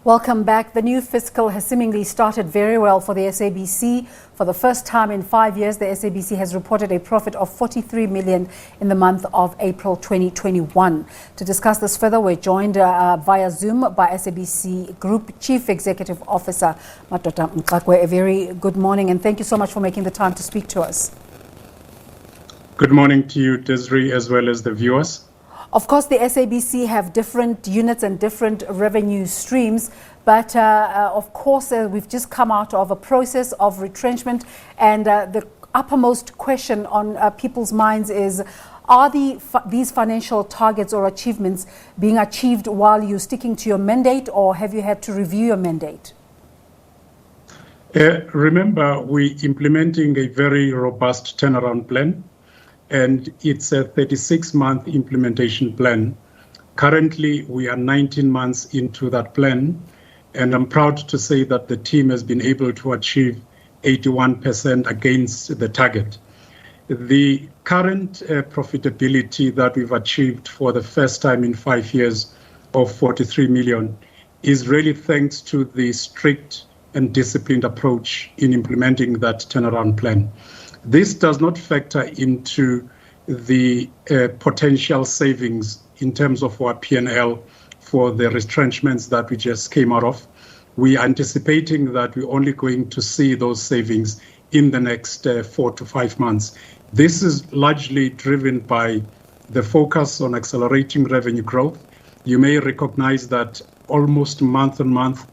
Welcome back. The new fiscal has seemingly started very well for the SABC. For the first time in 5 years, the SABC has reported a profit of 43 million in the month of April 2021. To discuss this further, we're joined via Zoom by SABC Group Chief Executive Officer Madoda Mxakwe. A very good morning and thank you so much for making the time to speak to us. Good morning to you, Desiree, as well as the viewers. Of course, the SABC have different units and different revenue streams, but of course, we've just come out of a process of retrenchment, and the uppermost question on people's minds is, are these financial targets or achievements being achieved while you're sticking to your mandate, or have you had to review your mandate? Remember, we're implementing a very robust turnaround plan, and it's a 36-month implementation plan. Currently, we are 19 months into that plan, and I'm proud to say that the team has been able to achieve 81% against the target. The current profitability that we've achieved for the first time in 5 years of 43 million is really thanks to the strict and disciplined approach in implementing that turnaround plan. This does not factor into the potential savings in terms of our P&L for the retrenchments that we just came out of. We are anticipating that we're only going to see those savings in the next 4 to 5 months. This is largely driven by the focus on accelerating revenue growth. You may recognize that almost month on month,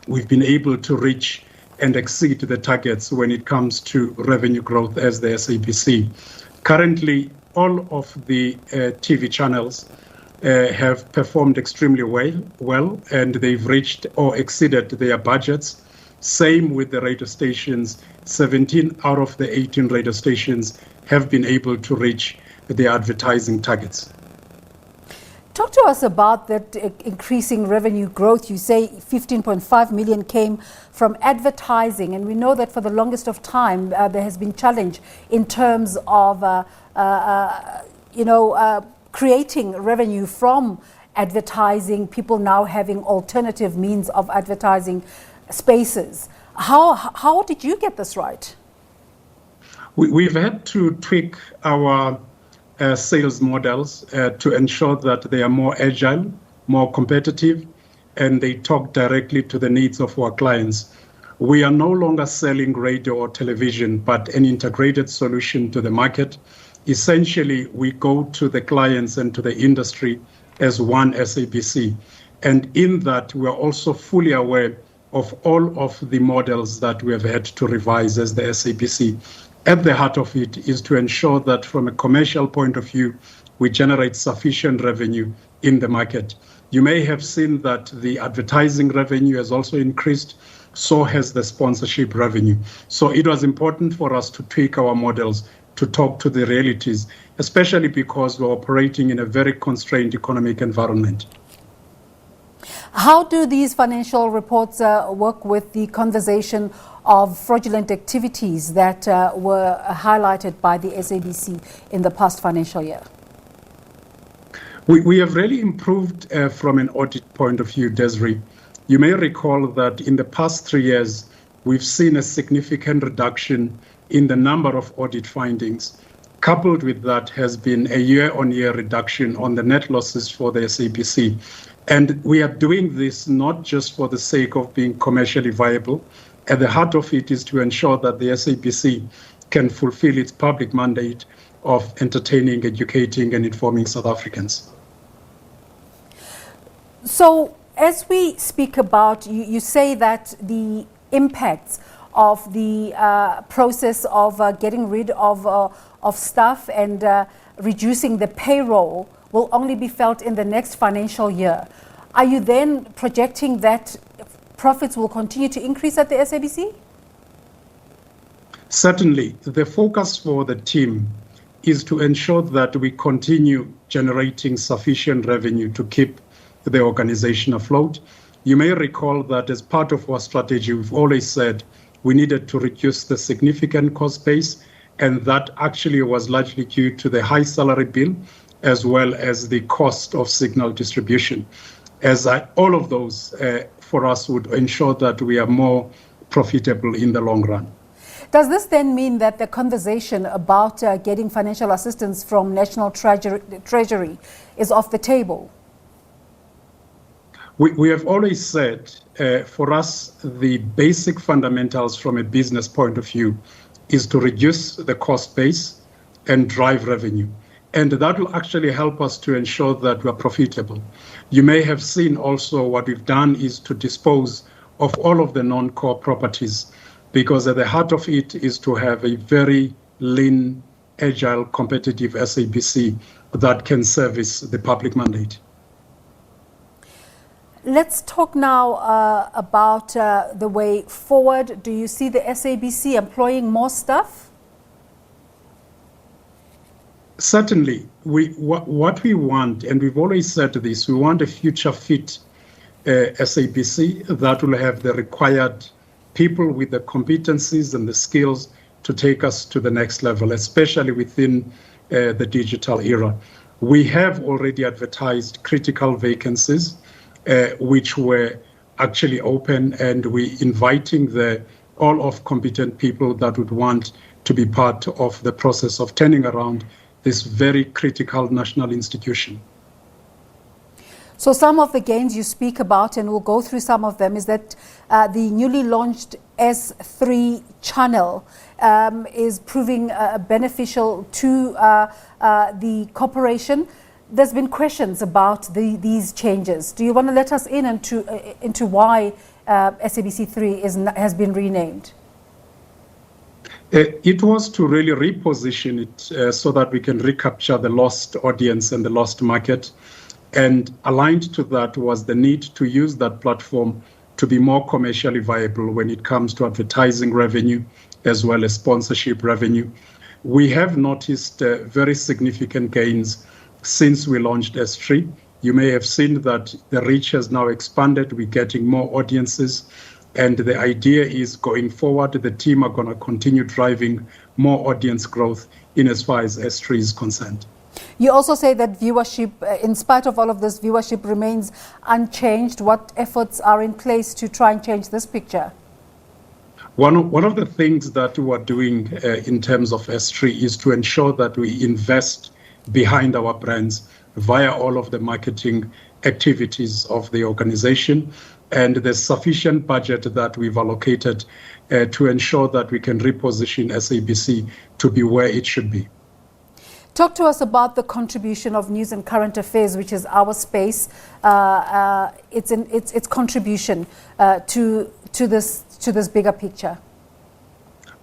we've been able to reach and exceed the targets when it comes to revenue growth as the SABC. Currently, all of the TV channels have performed extremely well, and they've reached or exceeded their budgets. Same with the radio stations. 17 out of the 18 radio stations have been able to reach their advertising targets. Talk to us about that increasing revenue growth. You say 15.5 million came from advertising, and we know that for the longest of time there has been challenge in terms of creating revenue from advertising, people now having alternative means of advertising spaces. How did you get this right? We've had to tweak our sales models to ensure that they are more agile, more competitive, and they talk directly to the needs of our clients. We are no longer selling radio or television, but an integrated solution to the market. Essentially, we go to the clients and to the industry as one SABC. And in that, we are also fully aware of all of the models that we have had to revise as the SABC. At the heart of it is to ensure that from a commercial point of view, we generate sufficient revenue in the market. You may have seen that the advertising revenue has also increased, so has the sponsorship revenue. So it was important for us to tweak our models to talk to the realities, especially because we're operating in a very constrained economic environment. How do these financial reports work with the conversation of fraudulent activities that were highlighted by the SABC in the past financial year? We have really improved from an audit point of view, Desiree. You may recall that in the past 3 years, we've seen a significant reduction in the number of audit findings. Coupled with that has been a year-on-year reduction on the net losses for the SABC. And we are doing this not just for the sake of being commercially viable. At the heart of it is to ensure that the SABC can fulfill its public mandate of entertaining, educating, and informing South Africans. So, as we speak about, you say that the impacts of the process of getting rid of staff and reducing the payroll will only be felt in the next financial year. Are you then projecting that profits will continue to increase at the SABC? Certainly. The focus for the team is to ensure that we continue generating sufficient revenue to keep the organization afloat. You may recall that as part of our strategy, we've always said we needed to reduce the significant cost base, and that actually was largely due to the high salary bill as well as the cost of signal distribution. all of those for us would ensure that we are more profitable in the long run. Does this then mean that the conversation about getting financial assistance from National Treasury is off the table? We have always said, for us, the basic fundamentals from a business point of view is to reduce the cost base and drive revenue. And that will actually help us to ensure that we're profitable. You may have seen also what we've done is to dispose of all of the non-core properties, because at the heart of it is to have a very lean, agile, competitive SABC that can service the public mandate. Let's talk now about the way forward. Do you see the SABC employing more staff? Certainly. What we want, and we've always said this, we want a future-fit SABC that will have the required people with the competencies and the skills to take us to the next level, especially within the digital era. We have already advertised critical vacancies, which were actually open, and we're inviting all of competent people that would want to be part of the process of turning around this very critical national institution. So some of the gains you speak about, and we'll go through some of them, is that the newly launched S3 channel is proving beneficial to the corporation. There's been questions about these changes. Do you want to let us in into why SABC3 has been renamed? It was to really reposition it so that we can recapture the lost audience and the lost market. And aligned to that was the need to use that platform to be more commercially viable when it comes to advertising revenue as well as sponsorship revenue. We have noticed very significant gains since we launched S3. You may have seen that the reach has now expanded. We're getting more audiences. And the idea is going forward, the team are going to continue driving more audience growth in as far as S3 is concerned. You also say that viewership, in spite of all of this, viewership remains unchanged. What efforts are in place to try and change this picture? One of the things that we are doing in terms of S3 is to ensure that we invest behind our brands via all of the marketing activities of the organization. And there's sufficient budget that we've allocated to ensure that we can reposition SABC to be where it should be. Talk to us about the contribution of news and current affairs, which is our space. Its contribution to this bigger picture.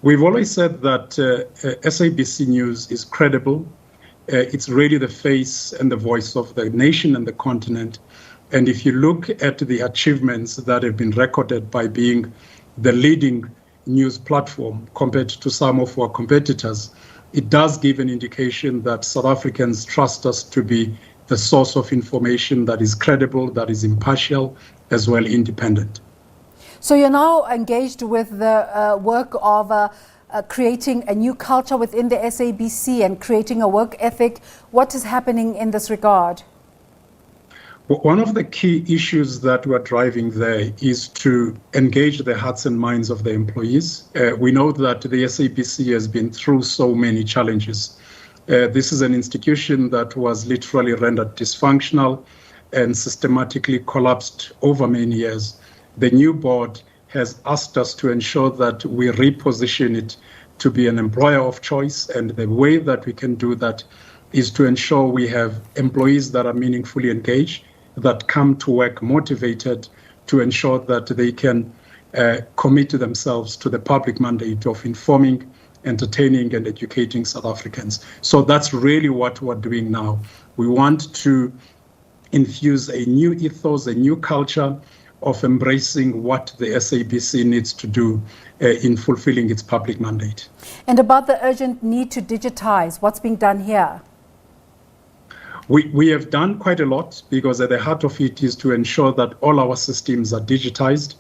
We've always said that SABC News is credible. It's really the face and the voice of the nation and the continent. And if you look at the achievements that have been recorded by being the leading news platform compared to some of our competitors, it does give an indication that South Africans trust us to be the source of information that is credible, that is impartial, as well independent. So you're now engaged with the work of creating a new culture within the SABC and creating a work ethic. What is happening in this regard? One of the key issues that we're driving there is to engage the hearts and minds of the employees. We know that the SABC has been through so many challenges. This is an institution that was literally rendered dysfunctional and systematically collapsed over many years. The new board has asked us to ensure that we reposition it to be an employer of choice, and the way that we can do that is to ensure we have employees that are meaningfully engaged, that come to work motivated, to ensure that they can commit themselves to the public mandate of informing, entertaining, and educating South Africans. So that's really what we're doing now. We want to infuse a new ethos, a new culture of embracing what the SABC needs to do in fulfilling its public mandate. And about the urgent need to digitize, what's being done here? We have done quite a lot, because at the heart of it is to ensure that all our systems are digitized,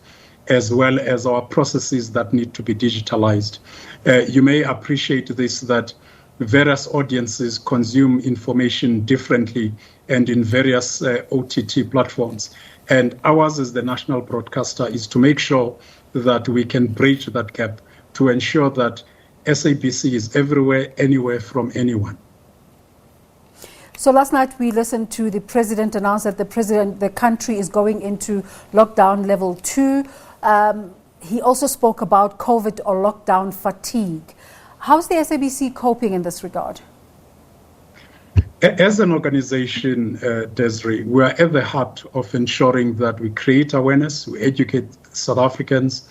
as well as our processes that need to be digitalized. You may appreciate this, that various audiences consume information differently and in various OTT platforms. And ours as the national broadcaster is to make sure that we can bridge that gap to ensure that SABC is everywhere, anywhere, from anyone. So last night we listened to the president announce that the country is going into lockdown level 2. He also spoke about COVID or lockdown fatigue. How's the SABC coping in this regard? As an organization, Desiree, we are at the heart of ensuring that we create awareness, we educate South Africans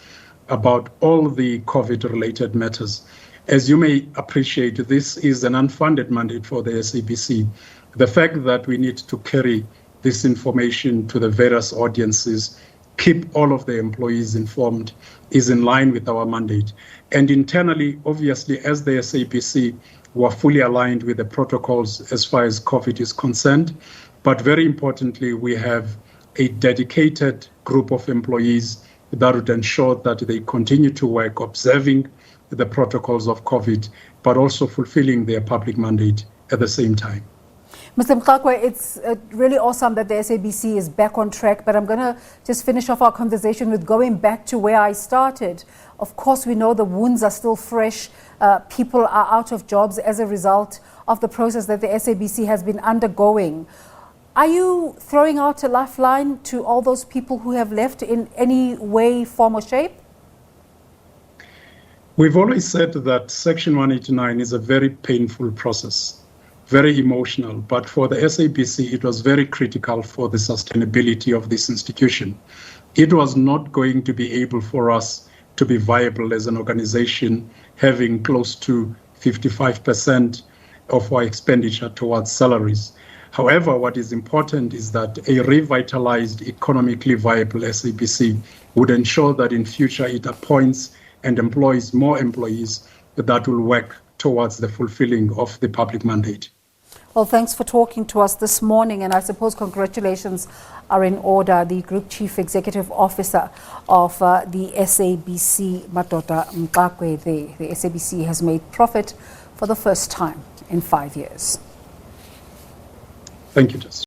about all the COVID-related matters. As you may appreciate, this is an unfunded mandate for the SABC. The fact that we need to carry this information to the various audiences, keep all of the employees informed, is in line with our mandate. And internally, obviously, as the SABC, we are fully aligned with the protocols as far as COVID is concerned. But very importantly, we have a dedicated group of employees that would ensure that they continue to work observing the protocols of COVID, but also fulfilling their public mandate at the same time. Mr. Mxakwe, it's really awesome that the SABC is back on track, but I'm going to just finish off our conversation with going back to where I started. Of course, we know the wounds are still fresh. People are out of jobs as a result of the process that the SABC has been undergoing. Are you throwing out a lifeline to all those people who have left in any way, form or shape? We've always said that Section 189 is a very painful process, very emotional, but for the SABC, it was very critical for the sustainability of this institution. It was not going to be able for us to be viable as an organization, having close to 55% of our expenditure towards salaries. However, what is important is that a revitalized, economically viable SABC would ensure that in future it appoints and employs more employees that will work towards the fulfilling of the public mandate. Well, thanks for talking to us this morning, and I suppose congratulations are in order. The Group Chief Executive Officer of the SABC, Madoda Mxakwe, the SABC has made profit for the first time in 5 years. Thank you, Jess.